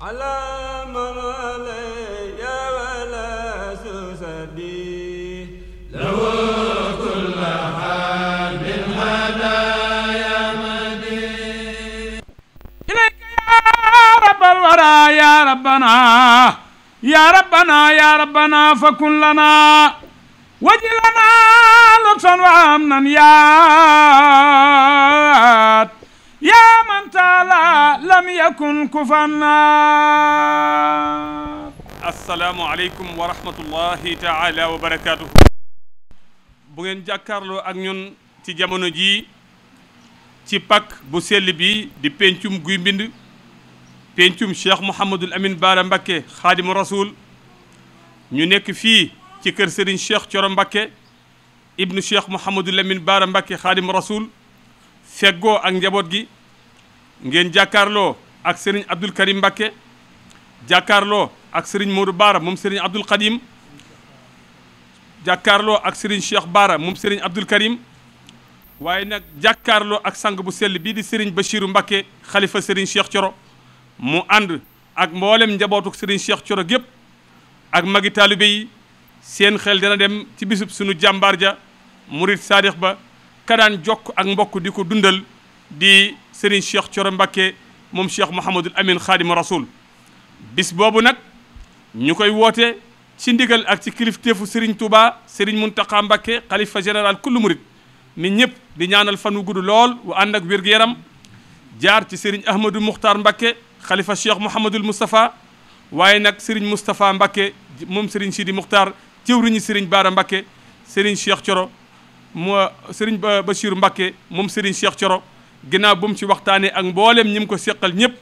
على من علي ولا سسدي له كل حال بالهدايا مدين إليك يا رب الورى يا ربنا يا ربنا يا ربنا فكن لنا وجل لنا لطفا وامنا يا من تعالى لم يكن كفنا. السلام عليكم ورحمة الله تعالى وبركاته. bu ngeen jàkkaarloo ak ñun ci jamono jii ci pak bu sell bi di pencum guy mbind pencum Cheikh Mouhamadul Amin Bara Mbacké Xaadimu Rasul ñu nekk fii ci kër Serigne Cheikh Thioro Mbacké ibnu Cheikh Mouhamadul Amin Bara Mbacké Xaadimu Rasul feggoo ak njaboot gi ngeen jàkkaarloo ak Serigne Abdoul Karim Mbacké jàkkaarloo ak Serigne Modou Bara moom Serigne Abdoul Khadim jàkkaarloo ak Serigne Cheikh Bara moom Serigne Abdoul Karim waaye nag jàkkaarloo ak sang bu sell bii di Serigne Bachirou Mbacké xalifa Serigne Cheikh Thioro mu ànd ak mboolem njabootuk Serigne Cheikh Thioro gépp ak magi taalibe yi seen xel dina dem ci bisub sunu jàmbaar ja murid saadix ba ka daan jokk ak mbokk di ko dundal di Serigne Cheikh Thioro Mbacké moom Cheikh Mouhamadul Amin Xaadimu Rasul bis boobu nag ñu koy woote ci ndigal ak ci kilifteefu Serigne Touba Serigne Mountakha Mbacké xalifa général kullu murid mi ñëpp di ñaanal fan wu gudd lool wu ànd ak wér-gu-yaram jaar ci Serigne Ahmadou Moukhtar Mbacké xalifa Cheikh Mouhamadul Moustapha waaye nag Serigne Moustapha Mbacké moom Serigne Sidi Moukhtar jëwriñu Serigne Bara Mbacké Serigne Cheikh Thioro moo Serigne Bachirou Mbacké moom Serigne Cheikh Thioro ginnaaw bu mu ci waxtaanee ak mboolem ñi mu ko seqal ñëpp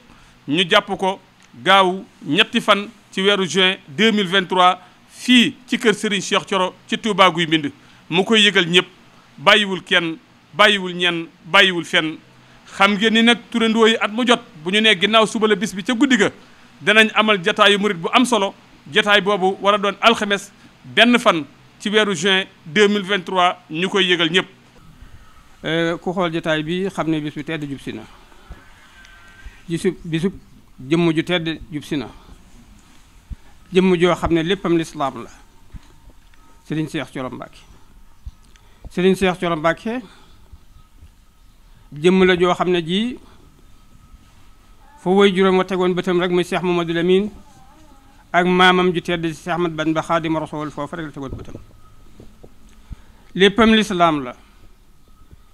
ñu jàpp ko gaaw ñetti fan ci weeru juin 2023 fii ci kër Serigne Cheikh Thioro ci Touba Guy Mbind mu koy yëgal ñëpp bàyyiwul kenn bàyyiwul ñenn bàyyiwul fenn xam ngeen ni nag turandoo yi at mu jot bu ñu nee ginnaaw suba la bis bi ca guddi ga danañ amal jataayu murit bu am solo jataay boobu war a doon alxames benn fan ci weeru juin 2023 ñu koy yëgal ñëpp. ku xool jataay bi xam ne bis bu tedd jub si na bisub jëmm ju tedd jub si na jëmm joo xam ne léppam lislaam la Serigne Cheikh Thioro Mbacké Serigne Cheikh Thioro Mbacké jëmm la joo xam ne ji foo woy juróom wa tegoon bëtam rek muy Cheikh Mamadou Lamine ak maamam ju tedd Cheikh Ahmad Bamba Xaadimu Rasuul foofu rek la tegoon bëtam léppam lislaam la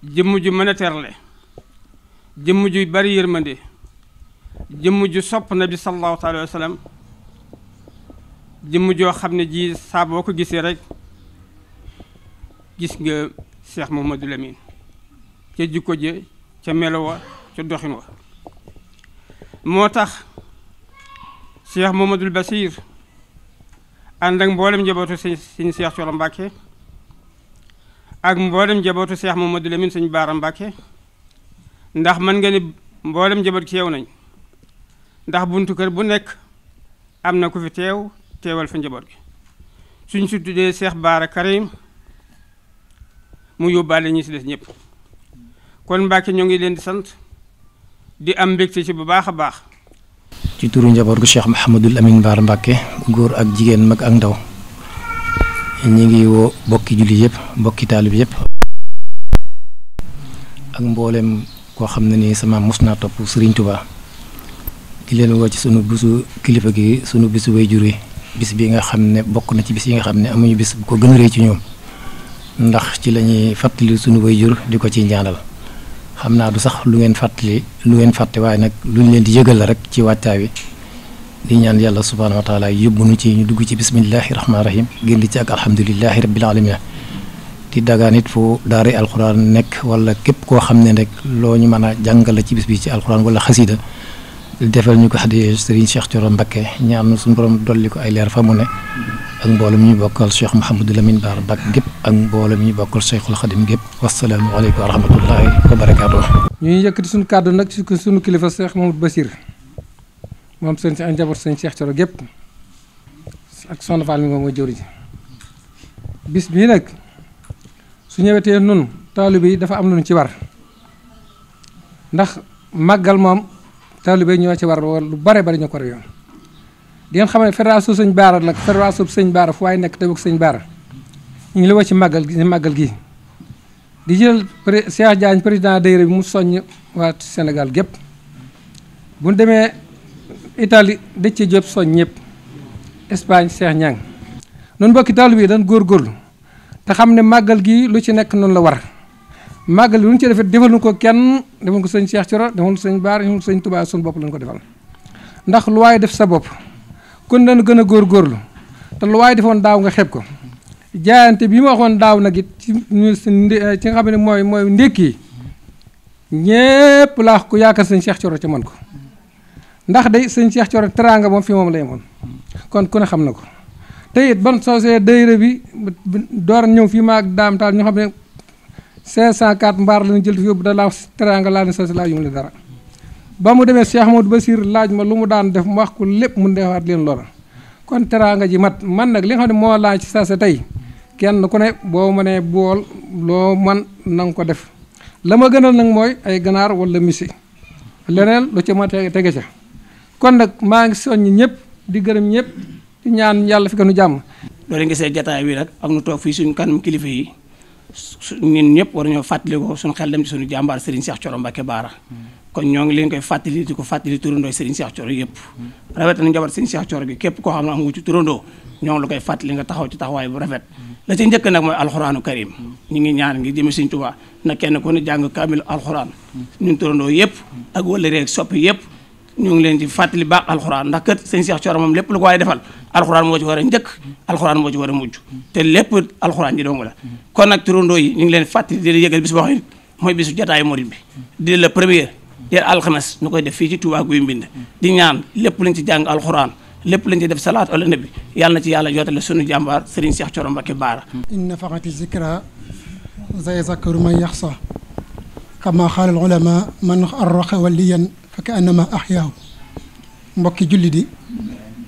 jëmm ju mën a terle jëmm ju bari yërmande jëmm ju sopp nabi sallallahu alayhi wa sallam jëmm joo xam ne ji saa boo ko gisee rek gis nga Cheikh Mamadou Lamine ca jikko je ca melo wa ca doxin wa moo tax Cheikh Mamadou Bachir ànd ak mboolem njabootu sëñ Cheikh Thioro Mbacké ak mboolem njabootu Cheikh Mamadou Lamine sëñ Bara Mbacké ndax mën nga ni mboolem njaboot ci yeew nañ ndax buntu kër bu nekk am na ku fi teewal fa njaboot gi suñ su tuddee Cheikh Bara Karim mu yóbbaale ñi si des ñëpp kon Mbacké ñoo ngi leen di sant di am mbégte ci bu baax a baax. ci turu njaboot gu Cheikh Mouhamadul Amin Bara Mbacké góor ak jigéen mag ak ndaw ñi ngi woo bokki julli yëpp bokki taalib yëpp ak mboolem koo xam ne ni sama mos naa topp Serigne Touba di leen woo ci sunu bisu kilifa gi sunu bisu way jur yi bis bi nga xam ne bokk na ci bis yi nga xam ne amuñu bis bu ko gën a rëy ci ñoom ndax ci la ñuy fàttali sunu way jur di ko ci ñaanal xam naa du sax lu ngeen fàtte waaye nag lu ñu leen di yëgal la rek ci wàccaay wi di ñaan yàlla subhaanahu wa taala yóbbu nu ci ñu dugg ci bismillahi rahmaani rahim génn ci ak alhamdulilahi rabbil alamin di dagaan it fu daari alquran nekk wala képp koo xam ne rek loo ñu mën a jàngale ci bis bi ci alquran wala xasida defal ñu ko xaddi Serigne Cheikh Thioro Mbacké ñaan suñu borom dolli ko ay leer fa mu ne ak mboolem ñu bokkal Cheikh Mouhamadou Lamine Bara Mbacké gépp ak mboolem ñu bokkal Cheikhul Khadim gépp wasalaamu aleykum wa rahmatullahi wa barakaatuh. ñuy yëkkati suñu kàddu nag ci suñu kilifa Cheikh Mamadou Bachir moom seen si ak njaboot sëñ Cheikh Thioro gépp ak soxna Fall mi moom mooy jëwri ji bis bii nag su ñëwetee nun taalibe yi dafa am lu ñu ci war ndax màggal moom taalibe ñoo ci war lu bare bari ñoo ko war yoon di ngeen xam ne fédération sëñ Baara nag fédération sëñ Baara fu waay nekk te bëgg sëñ Baara ñu ngi la woo ci màggal gi di jël Cheikh Diagne président daayira bi mu soññ waa Sénégal gépp bu ñu demee Italie Déthié Diop soññ ñëpp Espagne Cheikh Niang noonu bokki taalibe yi dañ góorgóorlu te xam ne màggal gi lu ci nekk noonu la war màggal bi lu ñu ci defee defal ko kenn defal ko sëñ Cheikh Thioro defal ko sëñ Baara defal ko sëñ Touba suñu bopp lañ ko defal ndax lu waaye def sa bopp kon dañu gën a góorgóorlu te lu waaye defoon daaw nga xeeb ko jaayante bi ma waxoon daaw nag it ci nga xam ne mooy ndékki yi ñépp laa ko yaakaar sëñ Cheikh Thioro ca man ko ndax day sëñ Cheikh Thioro teraanga moom fii moom lay moon kon ku ne xam na ko te it ban soosee daayira bi door ñëw fii ma ak daam taal ñoo xam ne 504 mbaar lañu jël fi yóbbu da laa teraanga laa ne soosé laa yu mu la dara ba mu demee Cheikh Amadou Bassir laaj ma lu mu daan def mu wax ko lépp mu defaat leen loola kon teraanga ji mat man nag li nga xam ne moo laaj ci saa tey kenn ku ne boo mënee bool loo man na nga ko def la ma gënal nag mooy ay ganaar wala misi leneen lu ci ma tege ca kon nag maa ngi soññ ñëpp di gërëm ñëpp di ñaan yàlla fi nu jàmm. loolu gisee jataay bi nag ak nu toog fii suñu kanam kilifa yi ñun ñëpp war ñoo fàttali ko suñu xel dem ci suñu jàmbaar Serigne Cheikh Thioro Mbacké Bara kon ñoo ngi leen koy fàttali di ko fàttali turandoo Serigne Cheikh Thioro yëpp rawatina njaboot Serigne Cheikh Thioro gi képp koo xam ne am nga ci turandoo ñoo ngi la koy fàttali nga taxaw ci taxawaay bu rafet la ci njëkk nag mooy alxuraanu karim ñu ngi ñaan ngi jëme Serigne Touba na kenn ku ne jàng kaamil alxuraan ñun turandoo yëpp ak wala reeg soppi yëpp ñu ngi leen di fàttali baax alxuraan ndax kat Serigne Cheikh Thioro moom lépp lu ko waaye defal alxuraan moo ci war a njëkk alxuraan moo ci war a mujj te lépp alxuraan ji dong la kon nag turandoo yi ñu ngi leen fàttali di yëgal bis boo xam ne mooy bisu jataayu murid bi di la première di alxames ñu koy def fii ci Touba Guy Mbind di ñaan lépp lañ ci jàng alxuraan lépp lañ ci def salaat ala nabi yàlla na ci yàlla jotale sunu jàmbaar Serigne Cheikh Thioro Mbacké Bara inna faxati zikra sayazakkaru man yaxsa kama xaala al ulama man arraqa waliyan fa ka annama ahyaahu mbokki julli di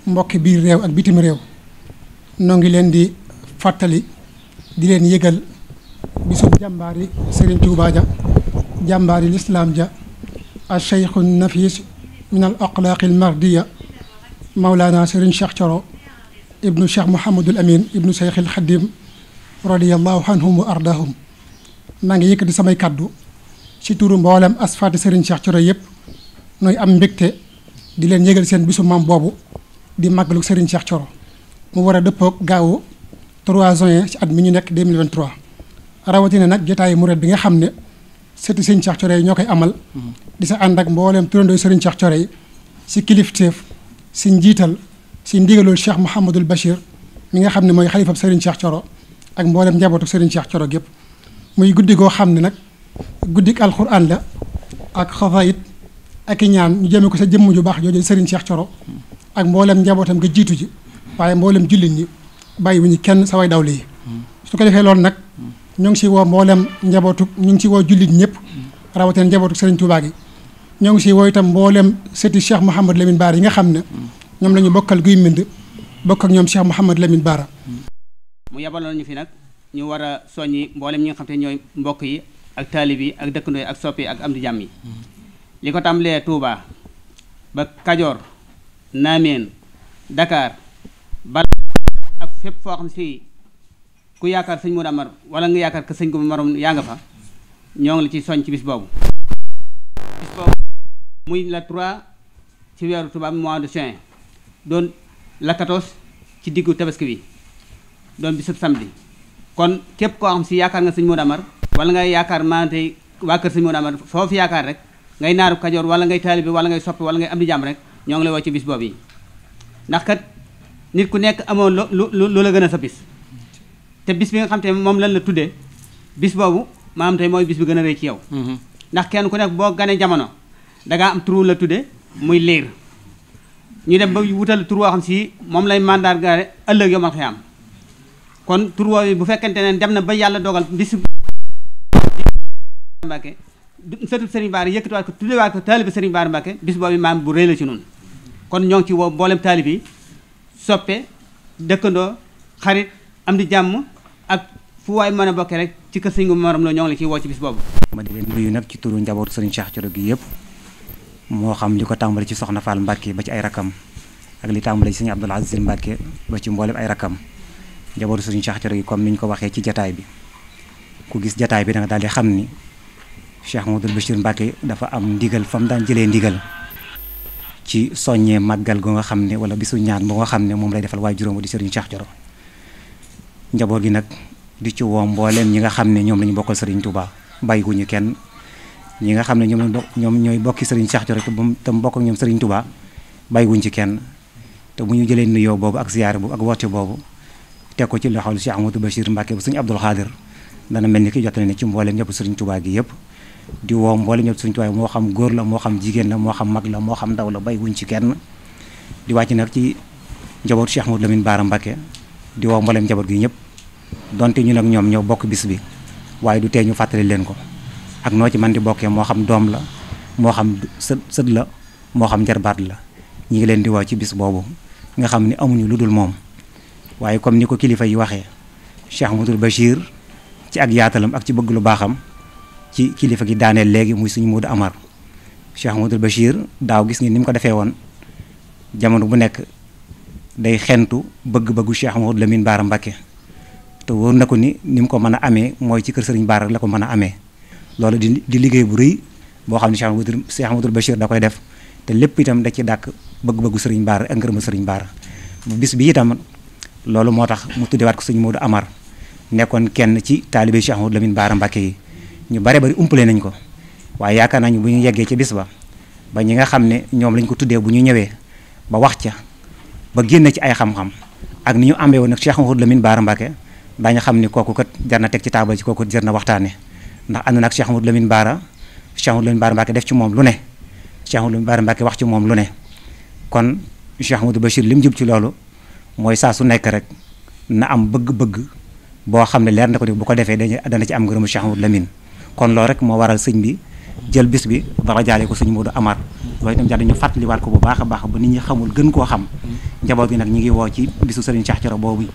mbokki biir réew ak bitim réew noo ngi leen di fàttali di leen yëgal bisub jàmbaari Serigne Touba ja jàmbaari lislaam ja al cheikhu nafis min al aqlaaqi al mardiya mawlaana Serigne Cheikh Thioro ibnu Cheikh Mouhamadul Amin ibnu Cheikh al Khadim radiyallahu anhum wa ardahum maa ngi yëkkati samay kaddu ci turu mboolem asfaati Serigne Cheikh Thioro yëpp nooy am mbégte di leen yëgal seen bisu maam boobu di màggalu Serigne Cheikh Thioro mu war a dëppoog gaawu 3 juin ci at mi ñu nekk 2023 rawatina nag jotaayu murid bi nga xam ne sëti Serigne Cheikh Thioro yi ñoo koy amal di sa ànd ak mboolem turandoo Serigne Cheikh Thioro yi si kilifteef si njiital si ndigalul Cheikh Mouhamadul Bachir mi nga xam ne mooy xalifab Serigne Cheikh Thioro ak mboolem njabootu Serigne Cheikh Thioro gépp muy guddi goo xam ne nag guddik alxuraan la ak xasaayid ak i ñaan ñu jëmee ko sa jëmm ju baax jooju Serigne Cheikh Thioro ak mboolem njabootam nga jiitu ji waaye mboolem jullit ñi bàyyi wu ñu kenn sa way dawle yi su ko defee loolu nag ñu ngi si woo mboolem njabootu ñu ngi si woo jullit ñëpp rawatina njabootu Serigne Touba gi ñoo ngi si woo itam mboolem sëti Cheikh Mouhamadou Lamine Bara yi nga xam ne ñoom la ñu bokkal Guy Mbind bokk ak ñoom Cheikh Mouhamadou Lamine Bara mu yabaloon ñu fi nag ñu war a soññi mboolem ñi nga xam te ñooy mbokk yi ak taalib yi ak dëkkandoo yi ak soppi ak am di jàmm yi li ko tàmbalee Touba ba Kajoor Naameen Dakar Bal ak fépp foo xam si ku yaakaar sëñ Modou Amar wala nga yaakaar que sëñ ko marom yaa nga fa ñoo ngi la ci soñ ci bis boobu muy la 3 ci weeru tubaab mois de juin doon la 14 ci diggu tabaski bi doon bisub samedi kon képp koo xam si yaakaar nga sëñ Modou Amar wala ngay yaakaar maante waa kër sëñ Modou Amar foofu yaakaar rek ngay naaru Kajoor wala ngay taalibe wala ngay soppi wala ngay am di jàmm rek ñoo ngi lay woo ci bis boobu yi ndax kat nit ku nekk amoon lu la gën a sa bis te bis bi nga xam te moom lan la tuddee bis boobu maanaam tey mooy bis bi gën a rëy ci yow ndax kenn ku nekk boo ganee jamono dangaa am turu la tudde muy liir ñu dem ba wutal tur woo xam si moom lay mandargaale ëllëg yomal xiyaam kon tur woowu bu fekkente ne dem na ba yàlla dogal bis Mbàkke sëtu Serigne Bara yëkkatiwaat ko tuddewaat ko taalibe Serigne Bara Mbàkke bis boobu maam bu rëy la ci noonu kon ñoo ngi ci woo mboolem taalib yi soppe dëkkandoo xarit am di jàmm ak fu waay mën a bokkee rek ci kër sëñ gu maram la ñoo ngi la ciy woo ci bis boobu ma di leen nuyu nag ci turu njabootu Serigne Cheikh Thioro gi yëpp moo xam li ko tàmbale ci soxna Fall Mbacke ba ci ay rakam ak li tàmbale ci sëñ Abdoul Aziz Mbacke ba ci mboolem ay rakam njabootu sëriñ Cheikh Thioro yi comme niñ ko waxee ci jataay bi ku gis jataay bi da nga daal di xam ni Cheikh Mouhamadoul Bachir Mbacke dafa am ndigal fa mu daan jëlee ndigal ci soññee màggal gu nga xam ne wala bisu ñaan bu nga xam ne moom lay defal waaye juróom di sëriñ Cheikh Thioro njaboot gi nag di ci woo mbooleem ñi nga xam ne ñoom la ñu bokkal sëriñ Touba bàyyiguñu kenn ñi nga xam ne ñoom ñooy bokki sëriñ Cheikh Thioro te mu bokk ak ñoom sëriñ Touba bàyyiguñ ci kenn te bu ñu jëlee nuyoo boobu ak ziyaare boobu ak woote boobu teg ko ci loxol Cheikh Mouhamadoul Bachir Mbacke bu sëriñ Abdoul Khadir dana mel ni ki jotale ne ci mbooleem ñëpp sëriñ Touba gi yëpp di woo mboolem ñëpp sëriñ Touba moo xam góor la moo xam jigéen la moo xam mag la moo xam ndaw la bàyyiguñ ci kenn di wàcc nag ci njaboot Cheikh Mouhamadou Lamine Bara Mbacke di woo mbooleem njaboot gi ñëpp donte ñu nag ñoom ñoo bokk bis bi waaye du tee ñu fàttali leen ko ak noo ci man di bokkee moo xam doom la moo xam sët la moo xam njarbaat la ñi ngi leen di woo ci bis boobu nga xam ni amuñu lu dul moom waaye comme ni ko kilifa yi waxee Cheikh Mouhamadoul Bachir ci ak yaatalam ak ci bëgg lu baaxam ci kilifa gi daaneel léegi muy suñu Modou Amar Cheikh Mouhamadoul Bachir daaw gis ngeen ni mu ko defee woon jamono bu nekk day xentu bëgg-bëggu Cheikh Mouhamadoul Lamine Bara Mbacke te wóor na ko ni mu ko mën a amee mooy ci kër Serigne Bara la ko mën a amee loolu di liggéey bu rëy boo xam ne Cheikh Mouhamadoul Bachir da koy def te lépp itam da ci dàkk bëgg-bëggu Serigne Bara ak ngërëma Serigne Bara bis bi itam loolu moo tax mu tuddewaat ko suñu Modou Amar nekkoon kenn ci taalibe Cheikh Mouhamadoul Lamine Bara Mbacke yi ñu bare bari umpale nañ ko waaye yaakaar nañu bu ñu yeggee ci bis ba ba ñi nga xam ne ñoom lañ ko tuddee bu ñu ñëwee ba wax ca ba génn ci ay xam-xam ak ni ñu ambee woon nag Cheikh Mouhamadoul Lamine Bara Mbacke daañu xam ni kooku kat jar na teg ci taabal ci kooku jar na waxtaane ndax ànd nag Cheikh Mouhamadoul Lamine Bara Mbacke def ci moom lu ne Cheikh Mouhamadoul Lamine Bara Mbacke wax ci moom lu ne kon Cheikh Mouhamadoul Bachir li mu jub ci loolu mooy saa su nekk rek na am bëgg-bëgg boo xam ne leer na ko ni bu ko defee dana ci am ngërëmu Cheikh Mouhamadoul Lamine kon loolu rek moo waral sëñ bi jël bis bi dara jaale ko sëñ Modou Amar loolu itam jàll ñu fàttaliwaat ko bu baax a baax ba nit ñi xamul gën koo xam njaboot gi nag ñi ngi woo ci bisu sëriñ Cheikh Thioro boobu ñi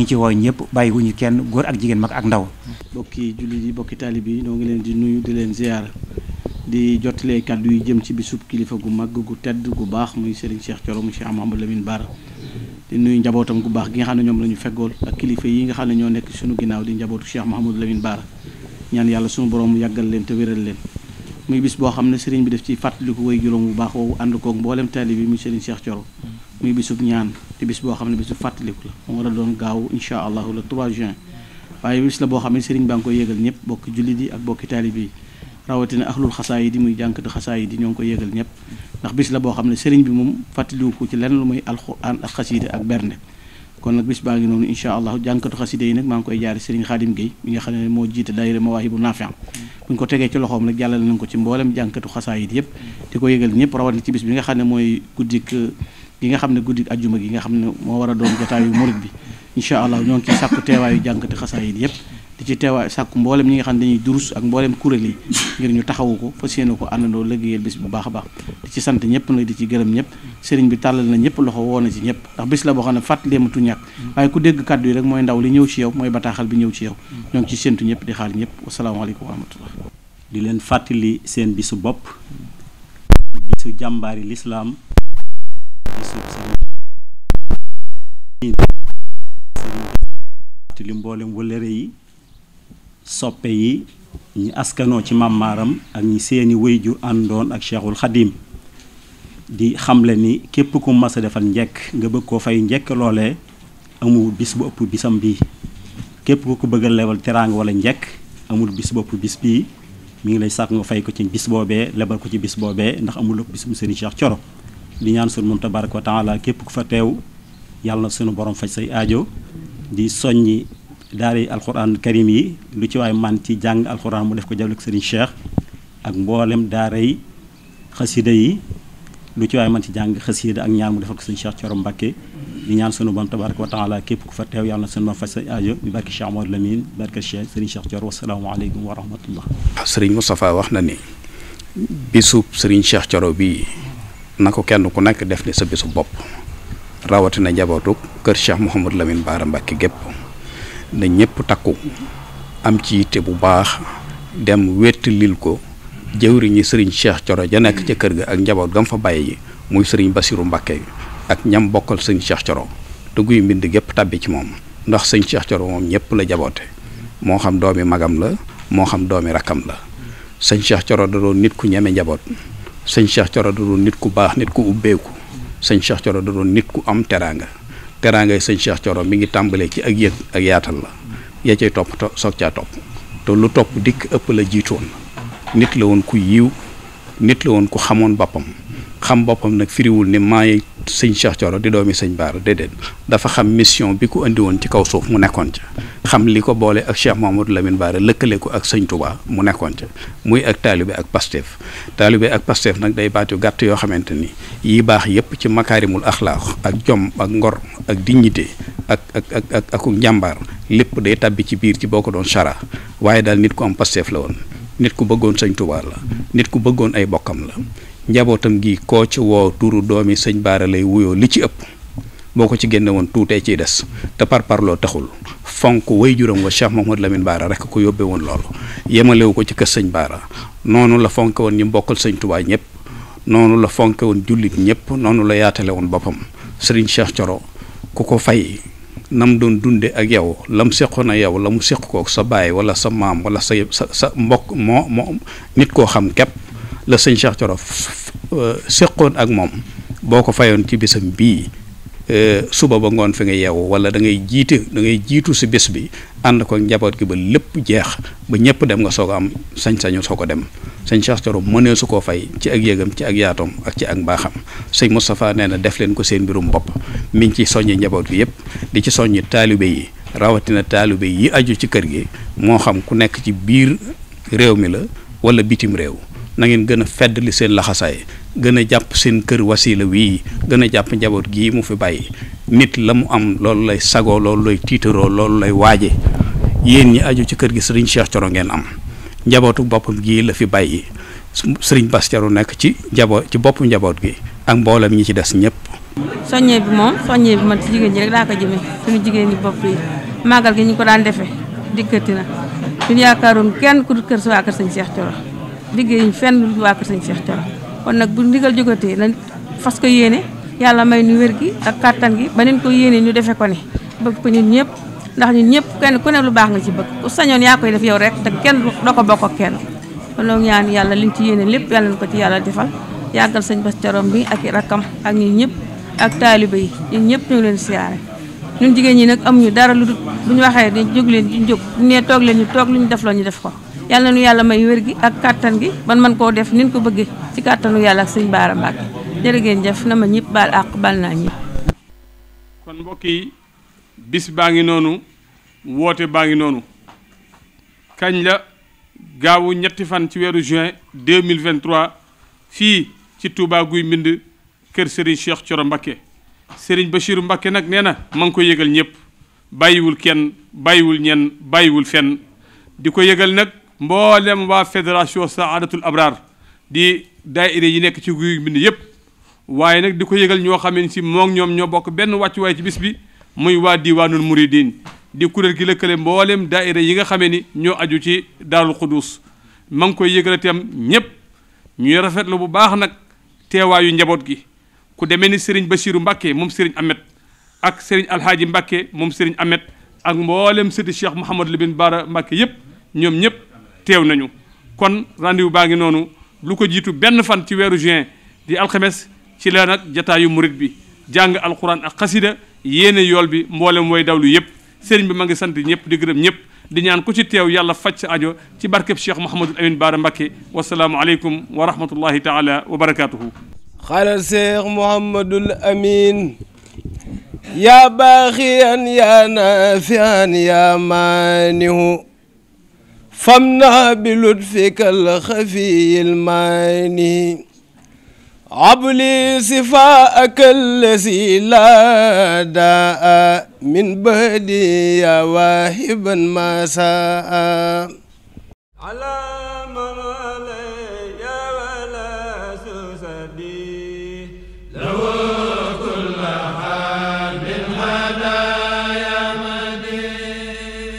ngi ci woo ñëpp bàyyiwuñu kenn góor ak jigéen mag ak ndaw bokki jullit yi bokki taalib yi ñoo ngi leen di nuyu di leen ziyaara di jottalee kàddu yu jëm ci bisub kilifa gu mag gu tedd gu baax muy sëriñ Cheikh Thioro mu Cheikh Mouhamadoul Lamine Bara di nuyu njabootam gu baax gi nga xam ne ñoom la ñu feggool ak kilifa yi nga xam ne ñoo nekk suñu ginnaaw di njabootu Cheikh Mouhamadoul Lamine Bara ñaan yàlla suñu borom yàggal leen te wéral leen muy bis boo xam ne sëriñ bi def ci fàttaliku way juróom bu baax woowu ànd koog mboolem taalib yi muy sëriñ Cheikh Thioro muy bisub ñaan te bis boo xam ne bisub fàttaliku la moo war a doon gaaw incha allahu le 3 juin waaye bis la boo xam ne sëriñ baa ngi koy yëgal ñëpp bokki jullit yi ak bokki taalib yi rawatina ahlul xasaa yi di muy jànkatu xasaa yi di ñoo ngi koy yëgal ñëpp ndax bis la boo xam ne sëriñ bi moom fàttaliku ko ci lenn lu muy alxuraan ak xasiide ak bernde kon nag bis baa ngi noonu incha allah jànkatu xaside yi nag maa ngi koy jaari Serigne Khadim Gueye mi nga xam ne moo jiite daayira Mawaahibu Naafi' bu ñu ko tegee ci loxoom rek jàllale nañ ko ci mboolem jànkatu xasaayid yëpp di ko yëgal ñëpp rawatina ci bis bi nga xam ne mooy guddik gi nga xam ne guddik ajjuma gi nga xam ne moo war a doon jotaayu murid bi incha allah ñoo ngi ciy sàkku teewaayu jànkatu xasaayid yëpp di ci teewaay sàkku mboolem ñi nga xam ne dañuy durus ak mboolem kuréel yi ngir ñu taxawu ko fas yéene ko àndandoo liggéeyal bis bu baax a baax di ci sant ñëpp nag di ci gërëm ñëpp sëriñ bi tàllal na ñëpp loxo woo na ci ñëpp ndax bis la boo xam ne fàttalee matu ñàkk waaye ku dégg kàddu yi rek mooy ndaw li ñëw ci yow mooy bataaxal bi ñëw ci yow ñoo ngi ci séntu ñëpp di xaar ñëpp wasalaamaaleykum wa rahmatullah di leen fàttali seen bisu bopp bisu jàmbaari lislaam bisu fàttali mboolem wëllëre yi soppe yi ñi askanoo ci màmmaaram ak ñi seeni wayjur àndoon ak Cheikhul Khadim di xamle ni képp ku mas a defal njekk nga bëgg koo fay njekk loolee amul bis bu ëpp bisam bii képp ku ko bëgg a lebal teraanga wala njekk amul bis bu ëpp bis bii mi ngi lay sàkk nga fay ko ci bis boobee lebal ko ci bis boobee ndax amul ëpp bis bu Serigne Cheikh Thioro di ñaan sunu moom tabaraka wa taala képp ku fa teew yàlla na sunu borom faj say aajo di soññi daari alxuraan karim yi lu ci waay man ci jàng alxuraan mu def ko jàll ak Serigne Cheikh ak mboolem daaray xasida yi lu ci waay man ci jàng xasida ak ñaan mu defal ko Serigne Cheikh Thioro Mbacké di ñaan sunu borom tabaraka wa taala képp ku fa teew yàlla na sunu borom faj say aajo bi barke Cheikh Mouhamadoul Lamine barke Cheikh Serigne Cheikh Thioro wasalaamaaleykum wa rahmatullah. Serigne Moustapha wax na ni bisub Serigne Cheikh Thioro bii na ko kenn ku nekk def ni sa bisu bopp rawatina njabootu kër Cheikh Mouhamadoul Lamine Bara Mbacké gépp na ñëpp takku am ci yitte bu baax dem wettalil ko jëwriñi sëriñ Cheikh Thioro ja nekk ca kër ga ak njaboot gam fa bàyyi muy sëriñ Bassirou Mbacké ak ñam bokkal sëñ Cheikh Thioro te guy mbind gépp tàbbi ci moom ndax sëñ Cheikh Thioro moom ñëpp la jaboote moo xam doomi magam la moo xam doomi rakkam la sëñ Cheikh Thioro da doon nit ku ñeme njaboot sëñ Cheikh Thioro da doon nit ku baax nit ku ubbeeku sëñ Cheikh Thioro da doon nit ku am teraanga teraangay sëñ Cheikh Thioro mi ngi tàmbalee ci ak yëg ak yaatal la yaa cay topp soog caa topp te lu topp dikk ëpp la jiitoon nit la woon ku yiw nit la woon ku xamoon boppam xam boppam nag firiwul ni maay sëñ Cheikh Thioro di doomi sëñ Baara déedéet dafa xam mission bi ko andi woon ci kaw suuf mu nekkoon ca xam li ko boole ak Cheikh Mouhamadou Lamine Bara lëkkale ko ak sëñ Touba mu nekkoon ca muy ak taalibe ak Pastef nag day baat yu gàtt yoo xamante ni yi baax yépp ci makaarimul axlaaq ak jom ak ngor ak dignité ak njàmbaar lépp day tàbbi ci biir ci boo ko doon chara waaye daal nit ku am Pastef la woon nit ku bëggoon sëñ Touba la nit ku bëggoon ay bokkam la njabootam gi koo ci woo turu doomi sëñ Baara lay wuyoo li ci ëpp boo ko ci génne woon tuutee ciy des te parparloo taxul fonk way juram wa Cheikh Mouhamadou Lamine Bara rek ko yóbbee woon loolu yemalewu ko ci kër sëñ Baara noonu la fonke woon ñi mbokkal sëñ Touba ñëpp noonu la fonke woon jullit ñëpp noonu la yaatale woon boppam Serigne Cheikh Thioro ku ko fay nam doon dunde ak yow lam seqoon ak yow la mu seq kook sa baay wala sa maam wala sa mbokk moo nit koo xam képp la sëñ Cheikh Thioro seqoon ak moom boo ko fayoon ci bisam bii suba ba ngoon fi nga yeewu wala da ngay jiitu si bés bi ànd ko njaboot gi ba lépp jeex ba ñëpp dem nga soog a am sañ-sañu soo ko dem sëñ Cheikh Thioro mënee su koo fay ci ak yëgam ci ak yaatoom ak ci ak mbaaxam sëñ Moustapha nee na def leen ko seen mbirum bopp mi ngi ci soññi njaboot gi yëpp di ci soññi taalibe yi rawatina taalibe yi aju ci kër gi moo xam ku nekk ci biir réew mi la wala bitim réew na ngeen gën a feddali seen laxasaay gën a jàpp seen kër wasila wii gën a jàpp njaboot gii mu fi bàyyi nit la mu am loolu lay sagoo loolu lay tiitaroo loolu lay waaje yéen ñi aju ci kër gi sëriñ Cheikh Thioro ngeen am njabootu boppam gii la fi bàyyi sëriñ Bass Thioro nekk ci boppu njaboot gi ak mboolem ñi ci des ñëpp. soññee bi moom man ci jigéen ñi rek laa ko jëmee suñu jigéen ñi bopp yi màggal gi ñu ko daan defee dikkati na suñu yaakaaroon kenn ku dul kër si waa kër sëñ Cheikh Thioro liggéeyuñ fenn lu waa kër sëñ Cheikh Thioro kon nag bu ndigal jógatee nañ fas ko yéene yàlla may nu wér gi ak kàttan gi ba neen ko yéene ñu defe ko ni bëgg ko ñun ñëpp ndax ñun ñëpp kenn ku ne lu baax nga ci bëgg ku sañoon yaa koy def yow rek te kenn doo ko bokk ak kenn kon nag ñaan yàlla liñ ci yéene lépp yàlla na ko ci yàlla defal yàggal sëñ Bass Thioro bi ak i rakkam ak ñun ñëpp ak taaliba yi ñun ñëpp ñu leen siyaare ñun jigéen ñi nag amuñu dara lu dul bu ñu waxee ne jóg leen ñu jóg bu nee toog leen ñu toog lu ñu def loo ñu def ko yàlla na nu yàlla may wér gi ak kàttan gi ban man koo def nin ko bëggee ci kàttanu yàlla ak sëñ Baara Mbàkke jërë ngeen jëf na ma ñëpp baal àq baal naa ñëpp. kon mbokk yi bis baa ngi noonu woote baa ngi noonu kañ la gaawu ñetti fan ci weeru juin 2023 fii ci Touba Guy Mbind kër Serigne Cheikh Thioro Mbacké Serigne Bassirou Mbacké nag nee na ma ngi ko yëgal ñëpp bàyyiwul kenn bàyyiwul ñenn bàyyiwul fenn di ko yëgal nag mboolem waa fédération Saadatul Abrar di daayira yi nekk ci Guy Mbind yëpp waaye nag di ko yëgal ñoo xam ne si moom ñoom ñoo bokk benn wàccuwaay ci bis bi muy waa diwaanul muridin di kuréel gi lëkkale mboolem daayira yi nga xamee ni ñoo aju ci Daarul Xuduus ma ngi koy yëgal itam ñëpp ñuy rafetlu bu baax nag teewaayu njaboot gi ku demee ni Serigne Bassirou Mbacké moom Serigne Ahmed ak Serigne Alhaaji Mbacké moom Serigne Ahmed ak mboolem sëti Cheikh Mouhamadou Lamine Bara Mbacké yëpp ñoom ñëpp teew nañu kon rendez-vous baa ngi noonu lu ko jiitu benn fan ci weeru juin di alxames ci la nag jataayu murit bi jàng alquran ak xasida yéene yool bi mboolem way dawlu yëpp sëriñ bi ma ngi sant ñëpp di gërëm ñëpp di ñaan ku ci teew yàlla faj sa ajo ci barkeb Cheikh Mouhamadou Lamine Bara Mbacké wasalaamu aleykum wa rahmatullahi taala wa barakatuhu xala Cheikh Mouhamadul Amin ya baaxiyan ya nafian ya maanihu famna bi lutfika alxafiy almaani abli sifaaka allazi laa daa min bahdi ya waahiban ma saa